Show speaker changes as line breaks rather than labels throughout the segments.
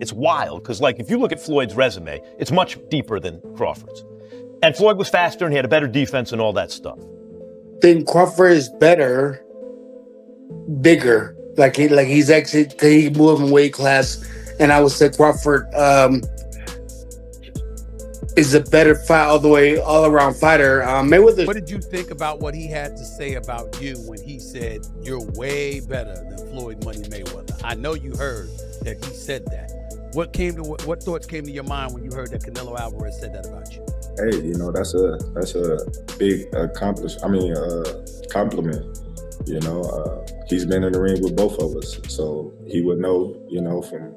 It's wild, because like if you look at Floyd's resume, it's much deeper than Crawford's. And Floyd was faster and he had a better defense and all that stuff.
I think Crawford is better, bigger. He's actually, he moved in weight class, and I would say Crawford is a better fight all around fighter. Mayweather.
What did you think about what he had to say about you when he said you're way better than Floyd Money Mayweather? I know you heard that he said that. What thoughts came to your mind when you heard that Canelo Alvarez said that about you?
Hey, you know, that's a big compliment. You know, he's been in the ring with both of us, so he would know, you know, from...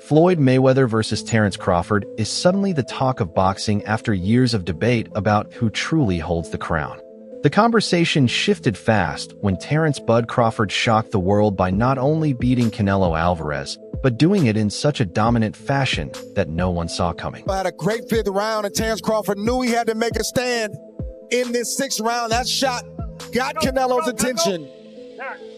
Floyd Mayweather versus Terence Crawford is suddenly the talk of boxing after years of debate about who truly holds the crown. The conversation shifted fast when Terence "Bud" Crawford shocked the world by not only beating Canelo Alvarez, but doing it in such a dominant fashion that no one saw coming.
Had a great fifth round, and Terence Crawford knew he had to make a stand in this sixth round. That shot got Canelo's attention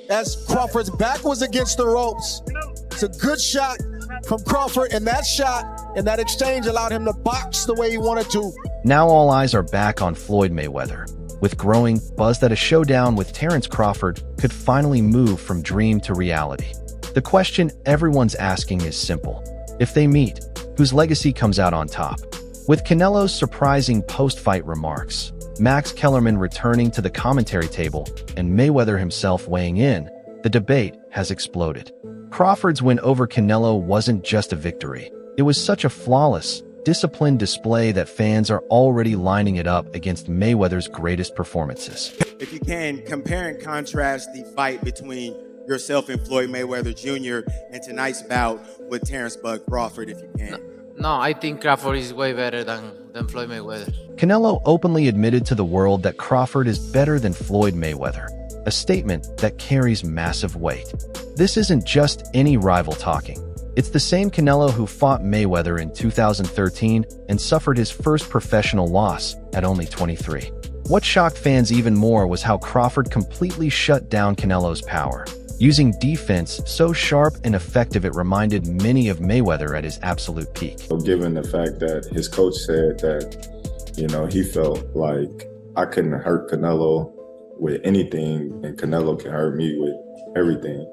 as Crawford's back was against the ropes. It's a good shot from Crawford, and that shot and that exchange allowed him to box the way he wanted to.
Now all eyes are back on Floyd Mayweather, with growing buzz that a showdown with Terence Crawford could finally move from dream to reality. The question everyone's asking is simple. If they meet, whose legacy comes out on top? With Canelo's surprising post-fight remarks, Max Kellerman returning to the commentary table, and Mayweather himself weighing in, the debate has exploded. Crawford's win over Canelo wasn't just a victory. It was such a flawless, disciplined display that fans are already lining it up against Mayweather's greatest performances.
If you can, compare and contrast the fight between yourself and Floyd Mayweather Jr. and tonight's bout with Terence "Bud" Crawford, if you can.
No, I think Crawford is way better than Floyd Mayweather.
Canelo openly admitted to the world that Crawford is better than Floyd Mayweather, a statement that carries massive weight. This isn't just any rival talking. It's the same Canelo who fought Mayweather in 2013 and suffered his first professional loss at only 23. What shocked fans even more was how Crawford completely shut down Canelo's power, using defense so sharp and effective it reminded many of Mayweather at his absolute peak.
So given the fact that his coach said that, you know, he felt like I couldn't hurt Canelo with anything and Canelo can hurt me with everything.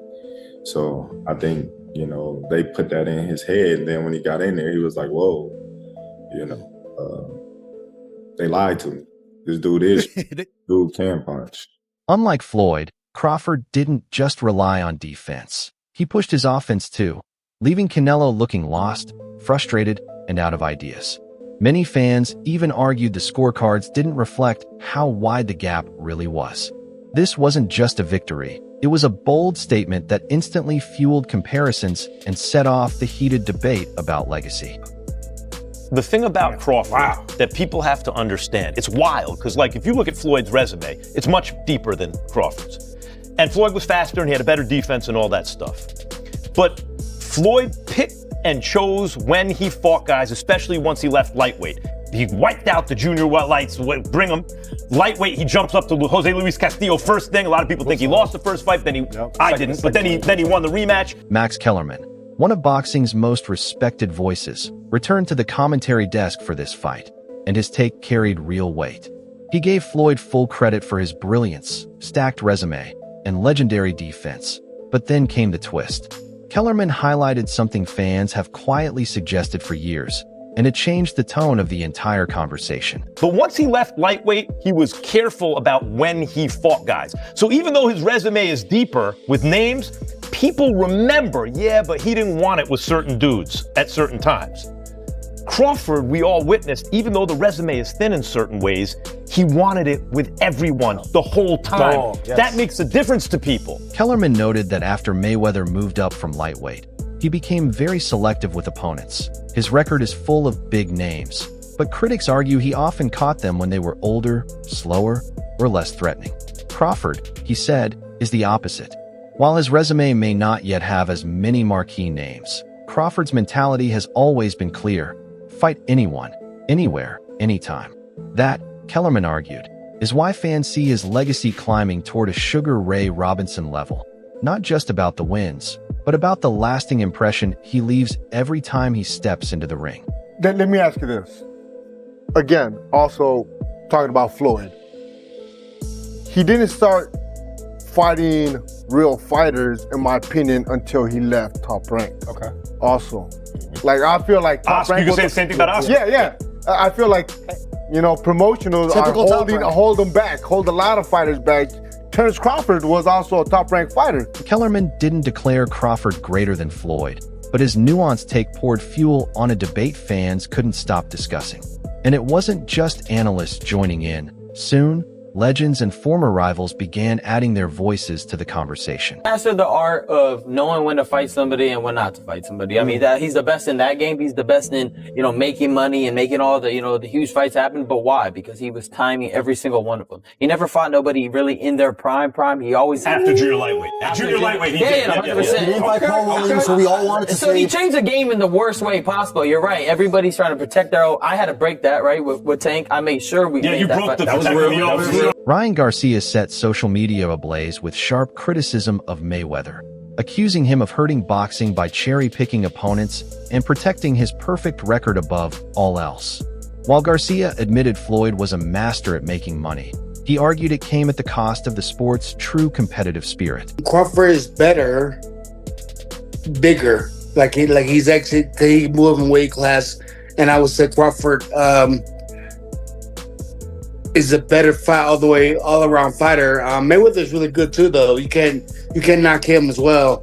So I think, you know, they put that in his head, and then when he got in there, he was like, whoa, you know, they lied to me. This dude can punch.
Unlike Floyd, Crawford didn't just rely on defense. He pushed his offense too, leaving Canelo looking lost, frustrated, and out of ideas. Many fans even argued the scorecards didn't reflect how wide the gap really was. This wasn't just a victory. It was a bold statement that instantly fueled comparisons and set off the heated debate about legacy.
The thing about Crawford that people have to understand, it's wild, because like if you look at Floyd's resume, it's much deeper than Crawford's. And Floyd was faster and he had a better defense and all that stuff. But Floyd picked and chose when he fought guys, especially once he left lightweight. He wiped out the junior lights, bring him. Lightweight, he jumps up to Jose Luis Castillo first thing. A lot of people think he lost the first fight, then I didn't, but then he won the rematch.
Max Kellerman, one of boxing's most respected voices, returned to the commentary desk for this fight, and his take carried real weight. He gave Floyd full credit for his brilliance, stacked resume, and legendary defense. But then came the twist. Kellerman highlighted something fans have quietly suggested for years, and it changed the tone of the entire conversation.
But once he left lightweight, he was careful about when he fought guys. So even though his resume is deeper with names, people remember, yeah, but he didn't want it with certain dudes at certain times. Crawford, we all witnessed, even though the resume is thin in certain ways, he wanted it with everyone the whole time. Oh, yes. That makes a difference to people.
Kellerman noted that after Mayweather moved up from lightweight, he became very selective with opponents. His record is full of big names, but critics argue he often caught them when they were older, slower, or less threatening. Crawford, he said, is the opposite. While his resume may not yet have as many marquee names, Crawford's mentality has always been clear: fight anyone, anywhere, anytime. That, Kellerman argued, is why fans see his legacy climbing toward a Sugar Ray Robinson level. not just about the wins, but about the lasting impression he leaves every time he steps into the ring.
Let me ask you this. Again, also talking about Floyd. He didn't start fighting real fighters, in my opinion, until he left Top Rank.
Okay.
Also. Like, I feel like Top
Oscar,
Rank
you can say the same thing about Oscar.
Yeah. I feel like, promotionals
Typical Top Rank.
hold them back, hold a lot of fighters back. Terence Crawford was also a top-ranked fighter.
Kellerman didn't declare Crawford greater than Floyd, but his nuanced take poured fuel on a debate fans couldn't stop discussing. And it wasn't just analysts joining in. Soon, legends and former rivals began adding their voices to the conversation.
Master the art of knowing when to fight somebody and when not to fight somebody. I mean, that he's the best in that game. He's the best in, making money and making all the, the huge fights happen. But why? Because he was timing every single one of them. He never fought nobody really in their prime. He always
After junior lightweight. Junior lightweight, he did.
100%.
He didn't fight Paul Williams, so we all wanted to
So
say.
he changed the game in the worst way possible. You're right. Everybody's trying to protect their own. I had to break that, right? With Tank, I made sure we made
you
that
broke
fight.
the
That was
protecting
real.
Ryan Garcia set social media ablaze with sharp criticism of Mayweather, accusing him of hurting boxing by cherry-picking opponents and protecting his perfect record above all else. While Garcia admitted Floyd was a master at making money, he argued it came at the cost of the sport's true competitive spirit.
Crawford is better, bigger. Like he's actually, he moved in weight class, and I would say Crawford is a better fight all around fighter. Mayweather's really good too, though. You can't knock him as well.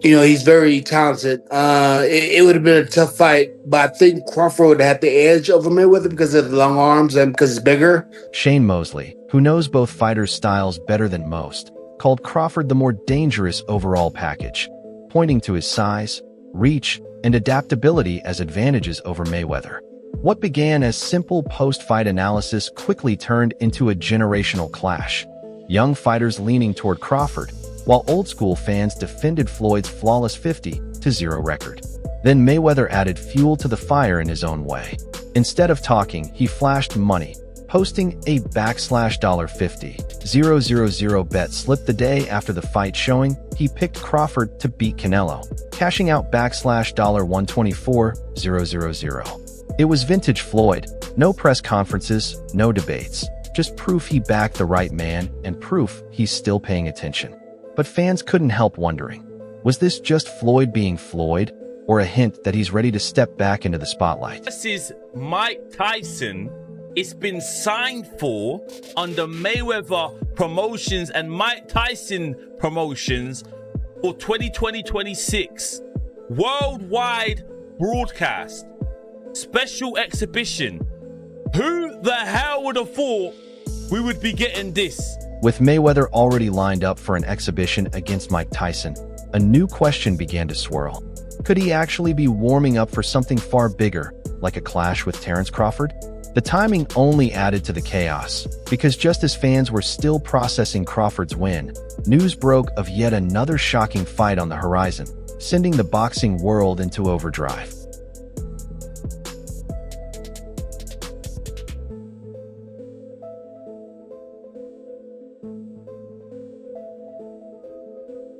He's very talented. It would have been a tough fight, but I think Crawford would have had the edge over Mayweather because of the long arms and because he's bigger.
Shane Mosley, who knows both fighters' styles better than most, called Crawford the more dangerous overall package, pointing to his size, reach, and adaptability as advantages over Mayweather. What began as simple post-fight analysis quickly turned into a generational clash, young fighters leaning toward Crawford, while old-school fans defended Floyd's flawless 50-0 record. Then Mayweather added fuel to the fire in his own way. Instead of talking, he flashed money, posting a $50,000 bet slip the day after the fight showing he picked Crawford to beat Canelo, cashing out $124,000. It was vintage Floyd, no press conferences, no debates, just proof he backed the right man and proof he's still paying attention. But fans couldn't help wondering, was this just Floyd being Floyd, or a hint that he's ready to step back into the spotlight?
This is Mike Tyson. It's been signed for under Mayweather Promotions and Mike Tyson Promotions for 2020-26. Worldwide broadcast. Special exhibition. Who the hell would have thought we would be getting this?
With Mayweather already lined up for an exhibition against Mike Tyson, a new question began to swirl. Could he actually be warming up for something far bigger, like a clash with Terence Crawford? The timing only added to the chaos, because just as fans were still processing Crawford's win, news broke of yet another shocking fight on the horizon, sending the boxing world into overdrive.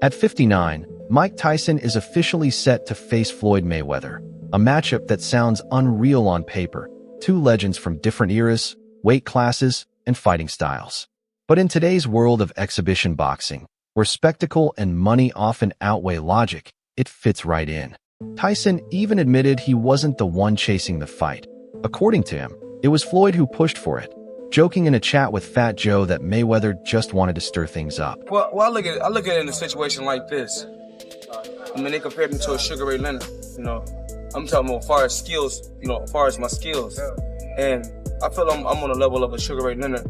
At 59, Mike Tyson is officially set to face Floyd Mayweather, a matchup that sounds unreal on paper, two legends from different eras, weight classes, and fighting styles. But in today's world of exhibition boxing, where spectacle and money often outweigh logic, it fits right in. Tyson even admitted he wasn't the one chasing the fight. According to him, it was Floyd who pushed for it, joking in a chat with Fat Joe that Mayweather just wanted to stir things up.
Well, I look at it in a situation like this. I mean, they compared me to a Sugar Ray Leonard. I'm talking about as far as skills. As far as my skills, and I feel I'm on the level of a Sugar Ray Leonard.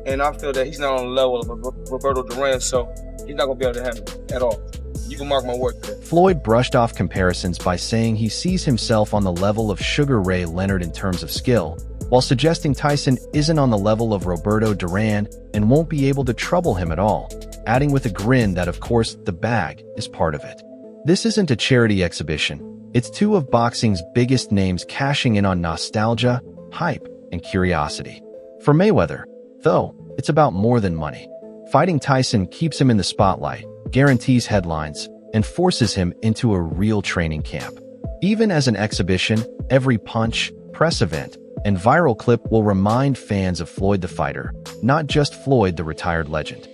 And I feel that he's not on the level of a Roberto Duran, so he's not gonna be able to handle it at all. You can mark my word there.
Floyd brushed off comparisons by saying he sees himself on the level of Sugar Ray Leonard in terms of skill, while suggesting Tyson isn't on the level of Roberto Duran and won't be able to trouble him at all, adding with a grin that of course the bag is part of it. This isn't a charity exhibition, it's two of boxing's biggest names cashing in on nostalgia, hype, and curiosity. For Mayweather, though, it's about more than money. Fighting Tyson keeps him in the spotlight, guarantees headlines, and forces him into a real training camp. Even as an exhibition, every punch, press event, and viral clip will remind fans of Floyd the fighter, not just Floyd the retired legend.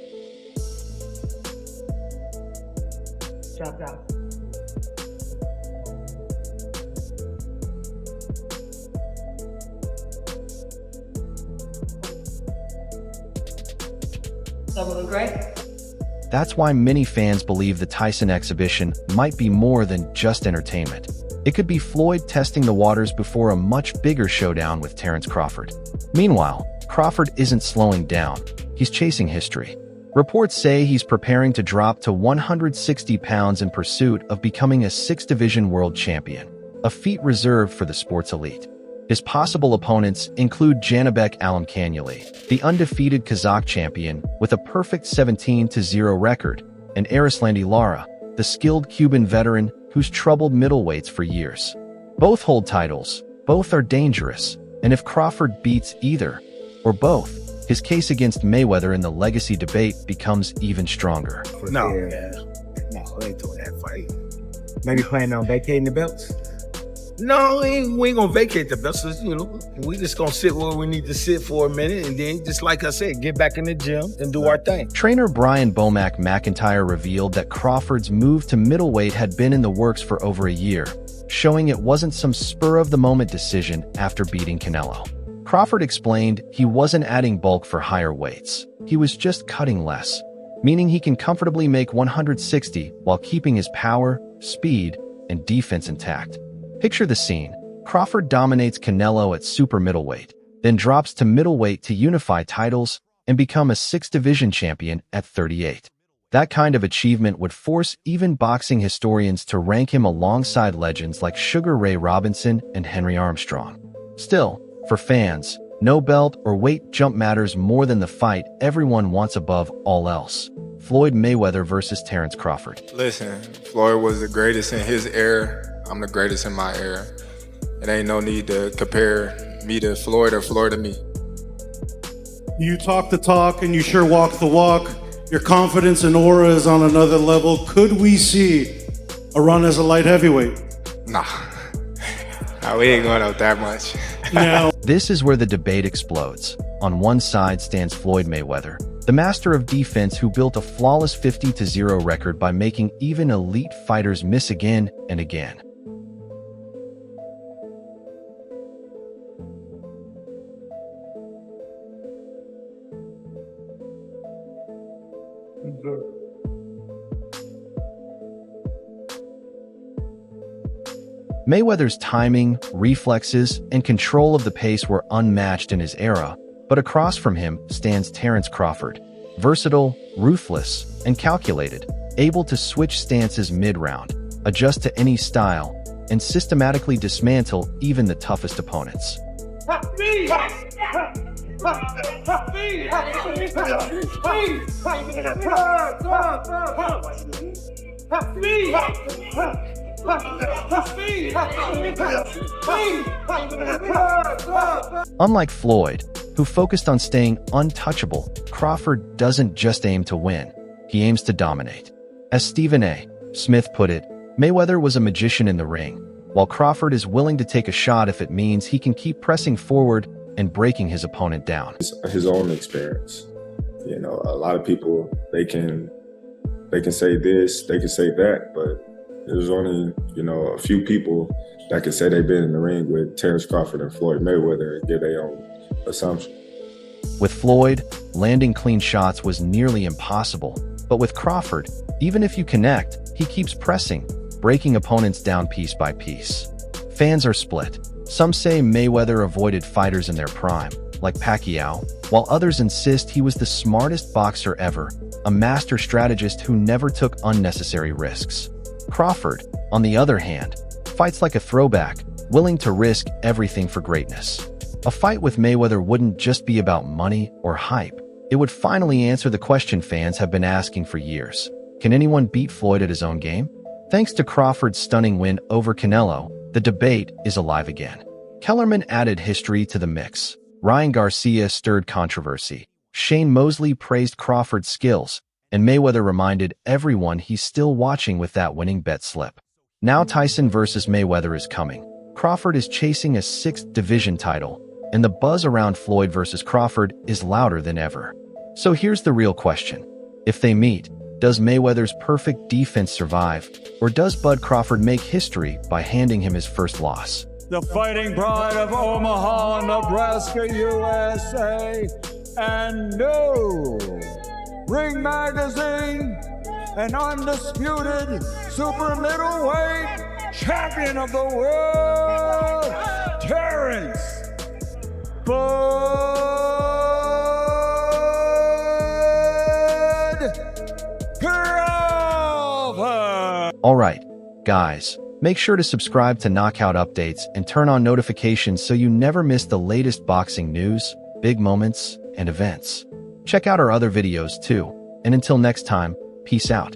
That's why many fans believe the Tyson exhibition might be more than just entertainment. It could be Floyd testing the waters before a much bigger showdown with Terence Crawford. Meanwhile, Crawford isn't slowing down. He's chasing history. Reports say he's preparing to drop to 160 pounds in pursuit of becoming a 6-division world champion, a feat reserved for the sports elite. His possible opponents include Janibek Alimkhanuly, the undefeated Kazakh champion with a perfect 17-0 record, and Arislandi Lara, the skilled Cuban veteran who's troubled middleweights for years. Both hold titles, both are dangerous, and if Crawford beats either, or both, his case against Mayweather in the legacy debate becomes even stronger.
No, they ain't doing that fight. Maybe planning on vacating the belts? No, we ain't gonna vacate the belts. We just gonna sit where we need to sit for a minute, and then, just like I said, get back in the gym and do our thing.
Trainer Brian Bomac McIntyre revealed that Crawford's move to middleweight had been in the works for over a year, showing it wasn't some spur-of-the-moment decision after beating Canelo. Crawford explained he wasn't adding bulk for higher weights. He was just cutting less, meaning he can comfortably make 160 while keeping his power, speed, and defense intact. Picture the scene. Crawford dominates Canelo at super middleweight, then drops to middleweight to unify titles and become a 6-division champion at 38. That kind of achievement would force even boxing historians to rank him alongside legends like Sugar Ray Robinson and Henry Armstrong. Still, for fans, no belt or weight jump matters more than the fight everyone wants above all else. Floyd Mayweather versus Terence Crawford.
Listen, Floyd was the greatest in his era. I'm the greatest in my era. It ain't no need to compare me to Floyd or Floyd to me.
You talk the talk and you sure walk the walk. Your confidence and aura is on another level. Could we see a run as a light heavyweight?
Nah, we ain't going up that much.
Now,
this is where the debate explodes. On one side stands Floyd Mayweather, the master of defense who built a flawless 50-0 record by making even elite fighters miss again and again. Mayweather's timing, reflexes, and control of the pace were unmatched in his era, but across from him stands Terence Crawford, versatile, ruthless, and calculated, able to switch stances mid-round, adjust to any style, and systematically dismantle even the toughest opponents. Unlike Floyd, who focused on staying untouchable, Crawford doesn't just aim to win, he aims to dominate. As Stephen A. Smith put it, Mayweather was a magician in the ring, while Crawford is willing to take a shot if it means he can keep pressing forward and breaking his opponent down.
His own experience. You know, a lot of people, they can say this, they can say that, but there's only, a few people that can say they've been in the ring with Terence Crawford and Floyd Mayweather and give their own assumption.
With Floyd, landing clean shots was nearly impossible, but with Crawford, even if you connect, he keeps pressing, breaking opponents down piece by piece. Fans are split. Some say Mayweather avoided fighters in their prime, like Pacquiao, while others insist he was the smartest boxer ever, a master strategist who never took unnecessary risks. Crawford, on the other hand, fights like a throwback, willing to risk everything for greatness. A fight with Mayweather wouldn't just be about money or hype. It would finally answer the question fans have been asking for years. Can anyone beat Floyd at his own game? Thanks to Crawford's stunning win over Canelo, the debate is alive again. Kellerman added history to the mix. Ryan Garcia stirred controversy. Shane Mosley praised Crawford's skills, and Mayweather reminded everyone he's still watching with that winning bet slip. Now Tyson versus Mayweather is coming. Crawford is chasing a 6th division title, and the buzz around Floyd versus Crawford is louder than ever. So here's the real question. If they meet, does Mayweather's perfect defense survive, or does Bud Crawford make history by handing him his first loss?
The Fighting Pride of Omaha, Nebraska, USA, and new Ring Magazine, an undisputed super middleweight champion of the world, Terence Crawford.
All right, guys, make sure to subscribe to Knockout Updates and turn on notifications so you never miss the latest boxing news, big moments, and events. Check out our other videos too, and until next time, peace out.